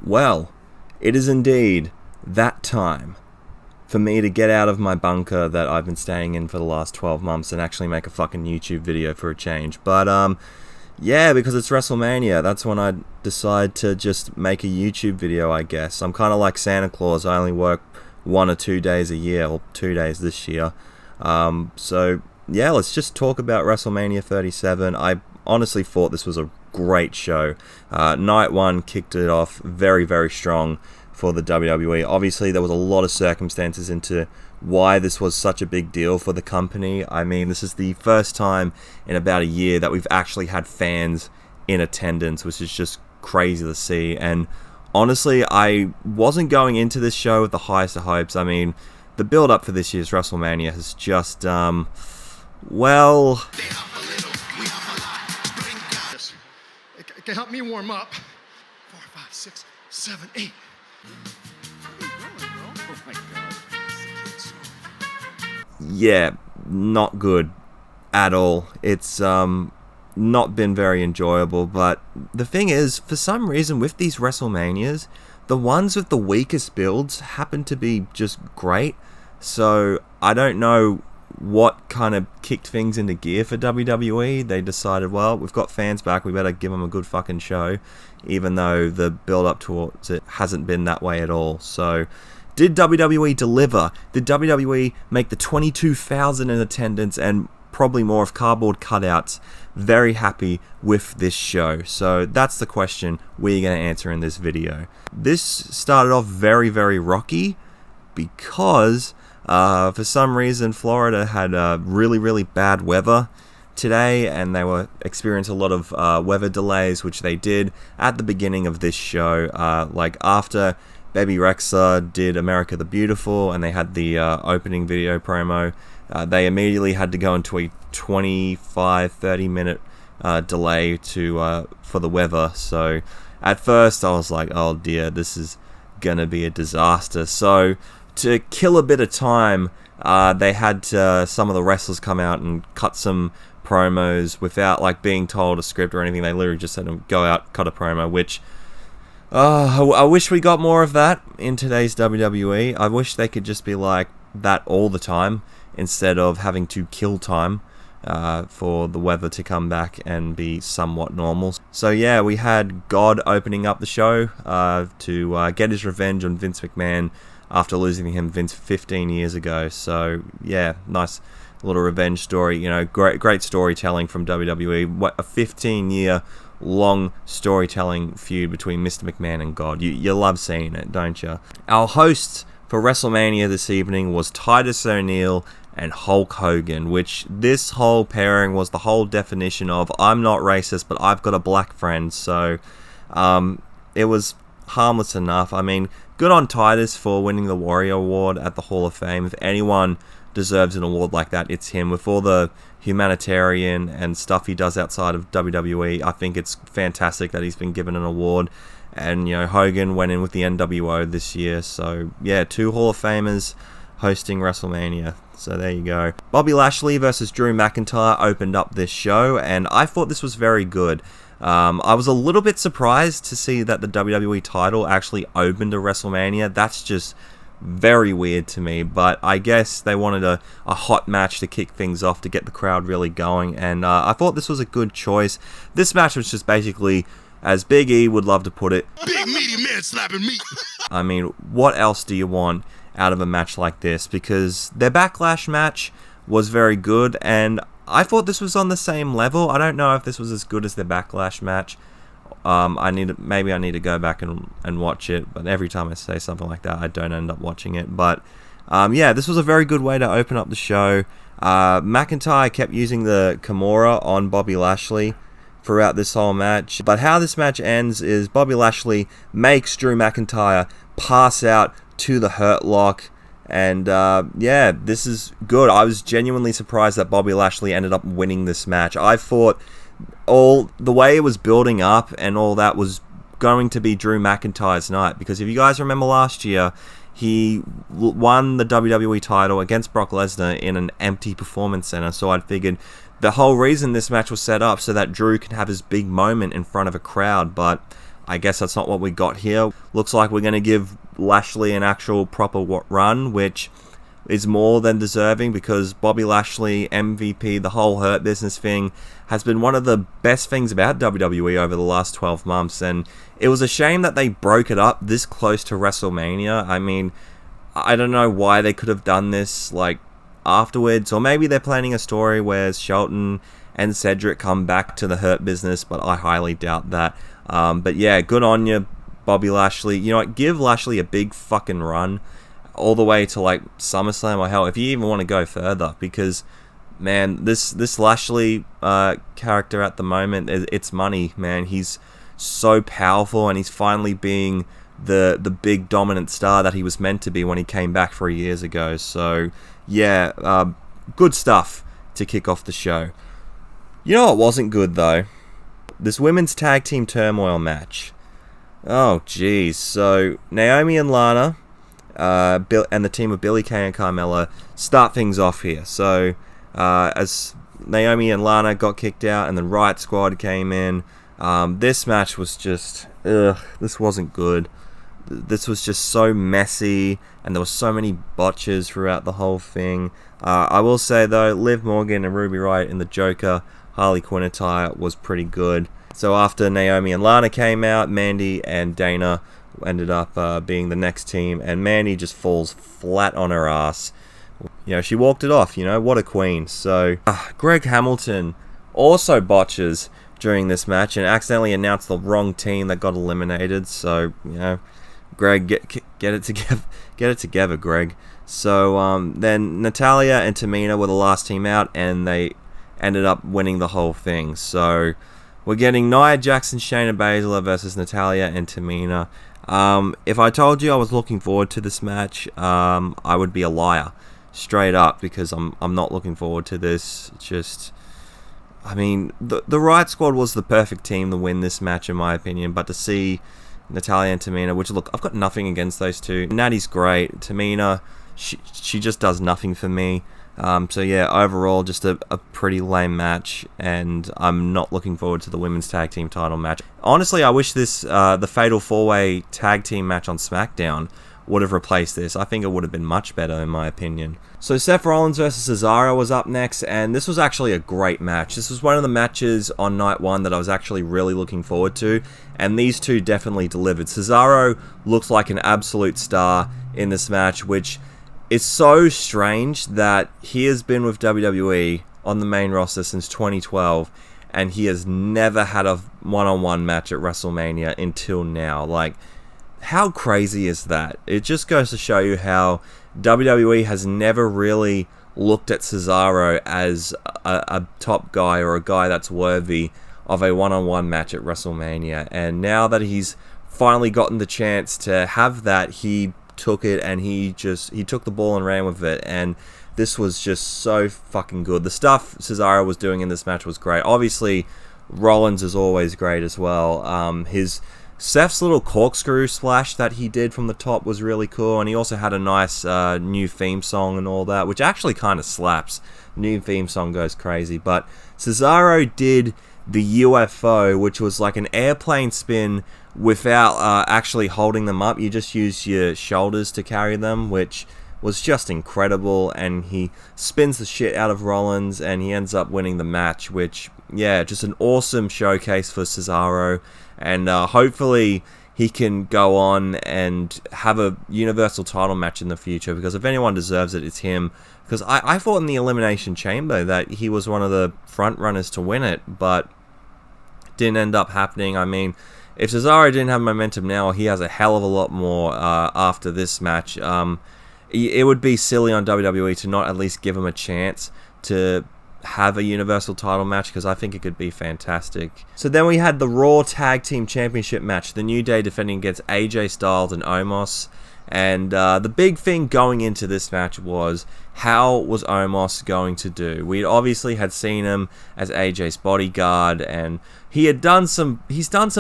Well, it is indeed that time for me to get out of my bunker that I've been staying in for the last 12 months and actually make a fucking YouTube video for a change. But, yeah, because it's WrestleMania, that's when I decide to just make a YouTube video, I guess. I'm kind of like Santa Claus, I only work 1 or 2 days a year, or 2 days this year. So, yeah, let's just talk about WrestleMania 37. I honestly thought this was a great show. Night 1 kicked it off very, very strong for the WWE. Obviously, there was a lot of circumstances into why this was such a big deal for the company. I mean, this is the first time in about a year that we've actually had fans in attendance, which is just crazy to see. And honestly, I wasn't going into this show with the highest of hopes. I mean, the build-up for this year's WrestleMania has just, well... It can help me warm up. 4, 5, 6, 7, 8. Yeah, not good at all. It's not been very enjoyable, but the thing is, for some reason with these WrestleManias, the ones with the weakest builds happen to be just great. So I don't know what kind of kicked things into gear for WWE. They decided, well, we've got fans back, we better give them a good fucking show, even though the build up towards it hasn't been that way at all. So did WWE deliver? Did WWE make the 22,000 in attendance and probably more of cardboard cutouts very happy with this show? So that's the question we're going to answer in this video. This started off very, very rocky because for some reason Florida had really, really bad weather today, and they were experiencing a lot of weather delays, which they did at the beginning of this show. Like after Baby Rexha did America the Beautiful and they had the opening video promo, they immediately had to go into a 25-30 minute delay for the weather. So at first I was like, oh dear, this is gonna be a disaster. So to kill a bit of time, they had some of the wrestlers come out and cut some promos without like being told a script or anything. They literally just had them go out, cut a promo, which I wish we got more of that in today's WWE. I wish they could just be like that all the time instead of having to kill time for the weather to come back and be somewhat normal. So yeah, we had God opening up the show to get his revenge on Vince McMahon after losing him 15 years ago. So yeah, nice little revenge story. You know, great storytelling from WWE. What a 15-year long storytelling feud between Mr. McMahon and God. You love seeing it, don't you? Our hosts for WrestleMania this evening was Titus O'Neil and Hulk Hogan, which this whole pairing was the whole definition of I'm not racist, but I've got a black friend. So it was harmless enough. I mean, good on Titus for winning the Warrior Award at the Hall of Fame. If anyone deserves an award like that, it's him. With all the humanitarian and stuff he does outside of WWE, I think it's fantastic that he's been given an award. And, you know, Hogan went in with the NWO this year. So, yeah, 2 Hall of Famers hosting WrestleMania. So there you go. Bobby Lashley versus Drew McIntyre opened up this show, and I thought this was very good. I was a little bit surprised to see that the WWE title actually opened a WrestleMania. That's just very weird to me, but I guess they wanted a hot match to kick things off to get the crowd really going, and I thought this was a good choice. This match was just basically, as Big E would love to put it, big meaty man slapping meat. I mean, what else do you want out of a match like this? Because their Backlash match was very good, and I thought this was on the same level. I don't know if this was as good as their Backlash match. Maybe I need to go back and watch it, but every time I say something like that, I don't end up watching it. But yeah, this was a very good way to open up the show. McIntyre kept using the Kimura on Bobby Lashley throughout this whole match, but how this match ends is Bobby Lashley makes Drew McIntyre pass out to the Hurt Lock. And yeah, this is good. I was genuinely surprised that Bobby Lashley ended up winning this match. I thought all the way it was building up and all that was going to be Drew McIntyre's night, because if you guys remember last year, he won the WWE title against Brock Lesnar in an empty performance center. So I figured the whole reason this match was set up so that Drew can have his big moment in front of a crowd, but I guess that's not what we got here. Looks like we're going to give Lashley an actual proper run, which is more than deserving, because Bobby Lashley, MVP, the whole Hurt Business thing, has been one of the best things about WWE over the last 12 months, and it was a shame that they broke it up this close to WrestleMania. I mean, I don't know why they could have done this, like, afterwards, or maybe they're planning a story where Shelton and Cedric come back to the Hurt Business, but I highly doubt that. But yeah, good on you, Bobby Lashley. You know what, give Lashley a big fucking run all the way to like SummerSlam, or hell, if you even want to go further, because man, this Lashley character at the moment, it's money, man. He's so powerful, and he's finally being the big dominant star that he was meant to be when he came back 3 years ago. So yeah, good stuff to kick off the show. You know what wasn't good though? This women's tag team turmoil match. Oh jeez. So Naomi and Lana, Bill and the team of Billie Kay and Carmella start things off here. So as Naomi and Lana got kicked out, and the Riot Squad came in, this match was just this wasn't good. This was just so messy, and there were so many botches throughout the whole thing. I will say though, Liv Morgan and Ruby Riott in the Joker Harley Quinn attire was pretty good. So after Naomi and Lana came out, Mandy and Dana ended up being the next team, and Mandy just falls flat on her ass. You know, she walked it off, you know, what a queen. So Greg Hamilton also botches during this match and accidentally announced the wrong team that got eliminated. So, you know, Greg, get it together, Greg. So then Natalya and Tamina were the last team out, and they ended up winning the whole thing. So we're getting Nia Jax, Shayna Baszler versus Natalya and Tamina. If I told you I was looking forward to this match, I would be a liar, straight up, because I'm not looking forward to this. Just, I mean, the Riot Squad was the perfect team to win this match in my opinion, but to see Natalya and Tamina, which look, I've got nothing against those two. Natty's great. Tamina, she just does nothing for me. So yeah, overall, just a pretty lame match, and I'm not looking forward to the women's tag team title match. Honestly, I wish this the Fatal 4-Way tag team match on SmackDown would have replaced this. I think it would have been much better in my opinion. So Seth Rollins versus Cesaro was up next, and this was actually a great match. This was one of the matches on night one that I was actually really looking forward to, and these two definitely delivered. Cesaro looks like an absolute star in this match, which is so strange that he has been with WWE on the main roster since 2012, and he has never had a one-on-one match at WrestleMania until now. Like, how crazy is that? It just goes to show you how WWE has never really looked at Cesaro as a top guy, or a guy that's worthy of a one-on-one match at WrestleMania. And now that he's finally gotten the chance to have that, he took it, and he took the ball and ran with it, and this was just so fucking good. The stuff Cesaro was doing in this match was great. Obviously, Rollins is always great as well. Seth's little corkscrew splash that he did from the top was really cool, and he also had a nice new theme song and all that, which actually kind of slaps. New theme song goes crazy. But Cesaro did the UFO, which was like an airplane spin without actually holding them up. You just use your shoulders to carry them, which was just incredible. And he spins the shit out of Rollins, and he ends up winning the match, which, yeah, just an awesome showcase for Cesaro. And hopefully he can go on and have a Universal title match in the future, because if anyone deserves it, it's him. Because I thought in the Elimination Chamber that he was one of the front runners to win it, but didn't end up happening. I mean, if Cesaro didn't have momentum now, he has a hell of a lot more after this match. It would be silly on WWE to not at least give him a chance to have a Universal title match, because I think it could be fantastic. So then we had the Raw Tag Team Championship match, the New Day defending against AJ Styles and Omos. And the big thing going into this match was, how was Omos going to do? We obviously had seen him as AJ's bodyguard, and he's done some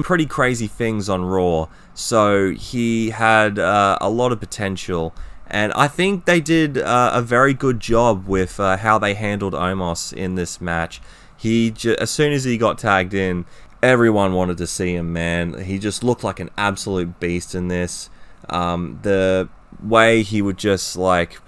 pretty crazy things on Raw, so he had a lot of potential. And I think they did a very good job with how they handled Omos in this match. As soon as he got tagged in, Everyone wanted to see him, man. He just looked like an absolute beast in this. The way he would just like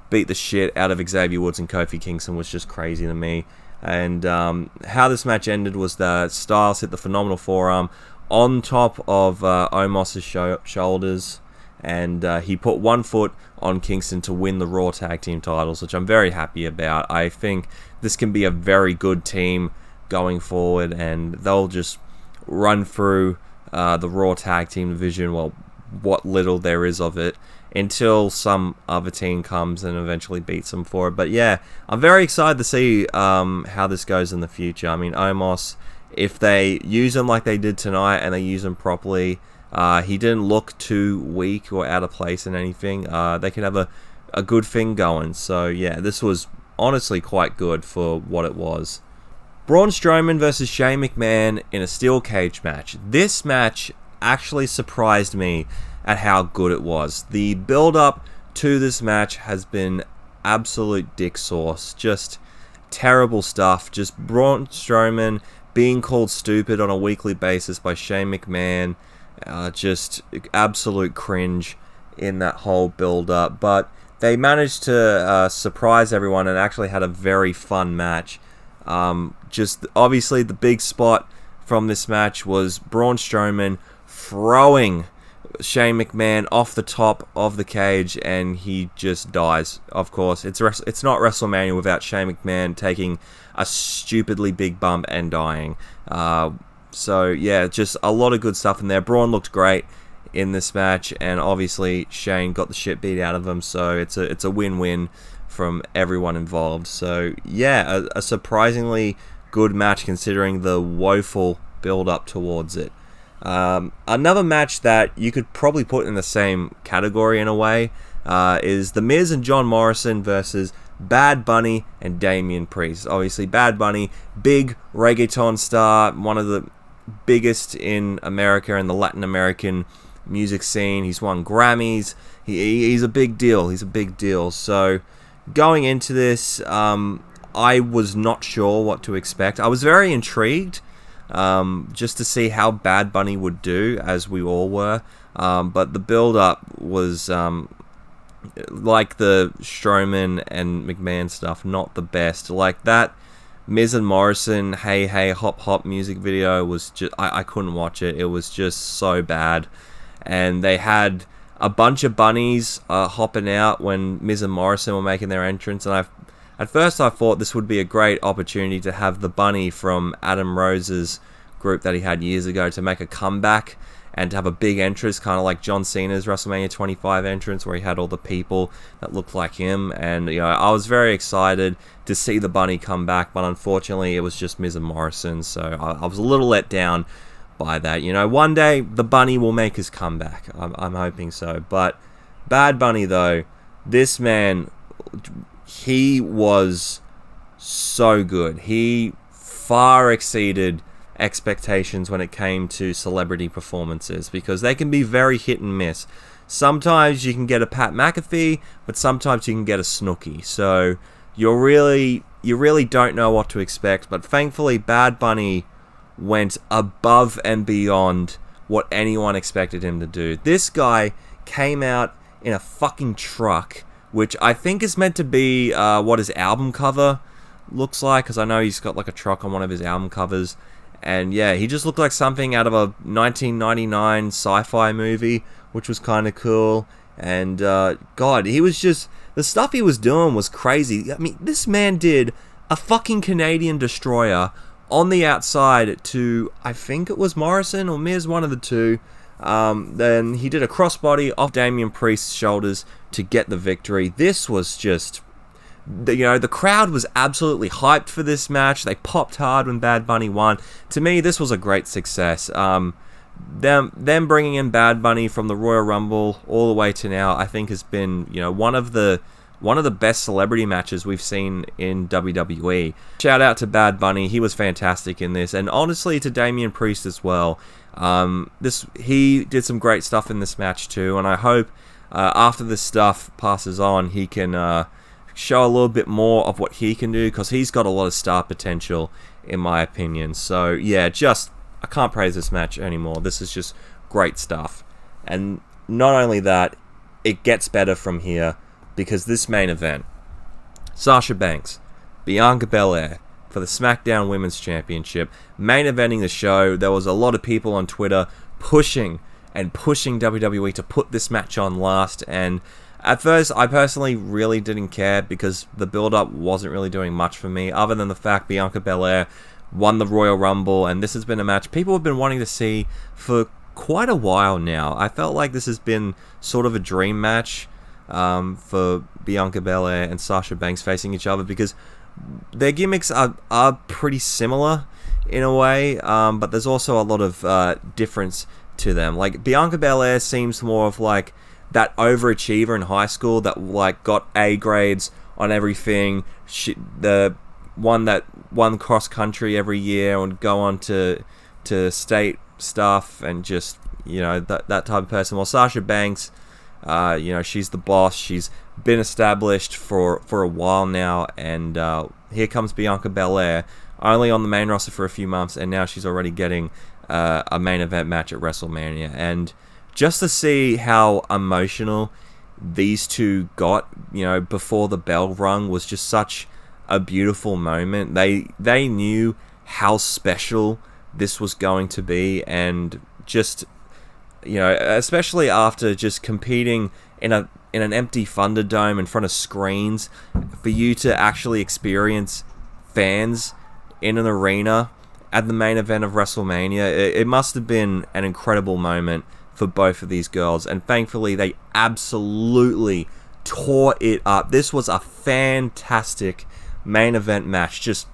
beat the shit out of Xavier Woods and Kofi Kingston was just crazy to me. And how this match ended was that Styles hit the phenomenal forearm on top of Omos's shoulders, and he put one foot on Kingston to win the Raw Tag Team titles, which I'm very happy about. I think this can be a very good team going forward, and they'll just run through the Raw Tag Team division, well, what little there is of it, until some other team comes and eventually beats them for it. But yeah, I'm very excited to see how this goes in the future. I mean, Omos, if they use him like they did tonight and they use him properly, he didn't look too weak or out of place in anything. They can have a good thing going. So yeah, this was honestly quite good for what it was. Braun Strowman versus Shane McMahon in a steel cage match. This match actually surprised me at how good it was. The build-up to this match has been absolute dick sauce. Just terrible stuff. Just Braun Strowman being called stupid on a weekly basis by Shane McMahon. Just absolute cringe in that whole build-up. But they managed to surprise everyone and actually had a very fun match. Just obviously the big spot from this match was Braun Strowman throwing Shane McMahon off the top of the cage, and he just dies. Of course, it's not WrestleMania without Shane McMahon taking a stupidly big bump and dying. So yeah, just a lot of good stuff in there. Braun looked great in this match, and obviously Shane got the shit beat out of him. So it's a win-win from everyone involved. So yeah, a surprisingly good match considering the woeful build-up towards it. Another match that you could probably put in the same category in a way is The Miz and John Morrison versus Bad Bunny and Damian Priest. Obviously, Bad Bunny, big reggaeton star, one of the biggest in America and the Latin American music scene. He's won Grammys. He's a big deal. He's a big deal. So going into this, I was not sure what to expect. I was very intrigued. Just to see how Bad Bunny would do, as we all were. But the build-up was, like the Strowman and McMahon stuff, not the best. Like that Miz and Morrison, Hey Hey Hop Hop music video was just, I couldn't watch it. It was just so bad. And they had a bunch of bunnies hopping out when Miz and Morrison were making their entrance, and at first I thought this would be a great opportunity to have the bunny from Adam Rose's group that he had years ago to make a comeback and to have a big entrance, kind of like John Cena's WrestleMania 25 entrance where he had all the people that looked like him. And I was very excited to see the bunny come back, but unfortunately it was just Miz and Morrison, so I was a little let down by that. One day the bunny will make his comeback. I'm hoping so. But Bad Bunny though, this man, he was so good. He far exceeded expectations when it came to celebrity performances, because they can be very hit and miss. Sometimes you can get a Pat McAfee, but sometimes you can get a Snooki. So you really don't know what to expect. But thankfully, Bad Bunny went above and beyond what anyone expected him to do. This guy came out in a fucking truck, which I think is meant to be what his album cover looks like, because I know he's got like a truck on one of his album covers. And yeah, he just looked like something out of a 1999 sci-fi movie, which was kind of cool. And God, he was just, the stuff he was doing was crazy. I mean, this man did a fucking Canadian destroyer on the outside to, I think it was Morrison or Miz, one of the two. Then he did a crossbody off Damian Priest's shoulders to get the victory. This was just, the crowd was absolutely hyped for this match. They popped hard when Bad Bunny won. To me, this was a great success. Them bringing in Bad Bunny from the Royal Rumble all the way to now, I think has been, one of the best celebrity matches we've seen in WWE. Shout out to Bad Bunny. He was fantastic in this, and honestly to Damian Priest as well. He did some great stuff in this match too, and I hope after this stuff passes on, he can show a little bit more of what he can do, because he's got a lot of star potential in my opinion. So yeah, just I can't praise this match anymore. This is just great stuff. And not only that, it gets better from here, because this main event, Sasha Banks, Bianca Belair for the SmackDown Women's Championship, main eventing the show. There was a lot of people on Twitter pushing WWE to put this match on last, and at first I personally really didn't care, because the build-up wasn't really doing much for me, other than the fact Bianca Belair won the Royal Rumble, and this has been a match people have been wanting to see for quite a while now. I felt like this has been sort of a dream match for Bianca Belair and Sasha Banks facing each other, because their gimmicks are pretty similar in a way, but there's also a lot of difference to them. Like, Bianca Belair seems more of like that overachiever in high school that like got A grades on everything. The one that won cross country every year and go on to state stuff, and just, you know, that type of person. Well, Sasha Banks, you know, she's the boss. She's been established for a while now, and here comes Bianca Belair, only on the main roster for a few months, and now she's already getting a main event match at WrestleMania. And just to see how emotional these two got, you know, before the bell rung, was just such a beautiful moment. They knew how special this was going to be, and just, you know, especially after just competing in an empty Thunderdome in front of screens, for you to actually experience fans in an arena at the main event of WrestleMania, it must have been an incredible moment for both of these girls, and thankfully they absolutely tore it up. This was a fantastic main event match. Just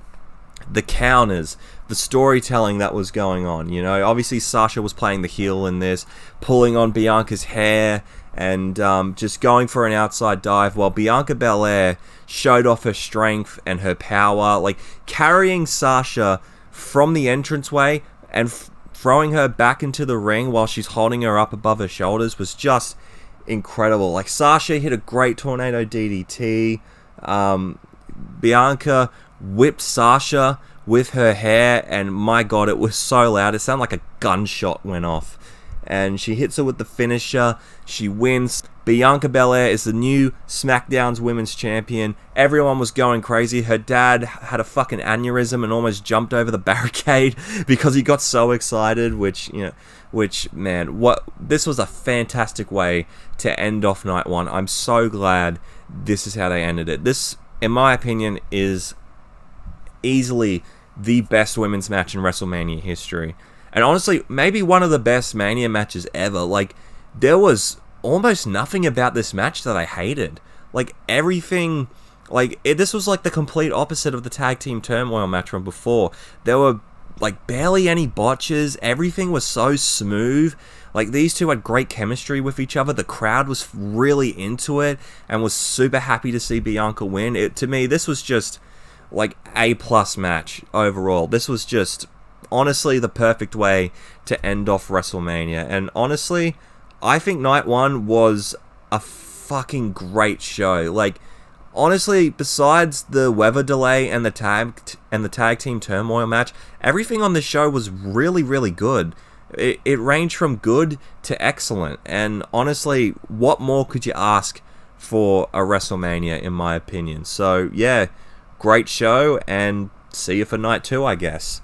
the counters, the storytelling that was going on, you know. Obviously Sasha was playing the heel in this, pulling on Bianca's hair and just going for an outside dive, while Bianca Belair showed off her strength and her power, like carrying Sasha from the entranceway and throwing her back into the ring while she's holding her up above her shoulders was just incredible. Like, Sasha hit a great tornado DDT. Bianca whipped Sasha with her hair, and my god, it was so loud. It sounded like a gunshot went off. And she hits her with the finisher. She wins. Bianca Belair is the new SmackDown's Women's Champion. Everyone was going crazy. Her dad had a fucking aneurysm and almost jumped over the barricade because he got so excited, which, man, this was a fantastic way to end off night one. I'm so glad this is how they ended it. This, in my opinion, is easily the best women's match in WrestleMania history. And honestly, maybe one of the best Mania matches ever. Like, there was almost nothing about this match that I hated. Like, everything, this was like the complete opposite of the Tag Team Turmoil match from before. There were like barely any botches. Everything was so smooth. Like, these two had great chemistry with each other. The crowd was really into it and was super happy to see Bianca win. To me, this was just like A+ match overall. This was just honestly the perfect way to end off WrestleMania. And honestly, I think night one was a fucking great show. Like, honestly, besides the weather delay and the tag team turmoil match, everything on the show was really, really good. It ranged from good to excellent. And honestly, what more could you ask for a WrestleMania, in my opinion? So yeah, great show, and see you for night two, I guess.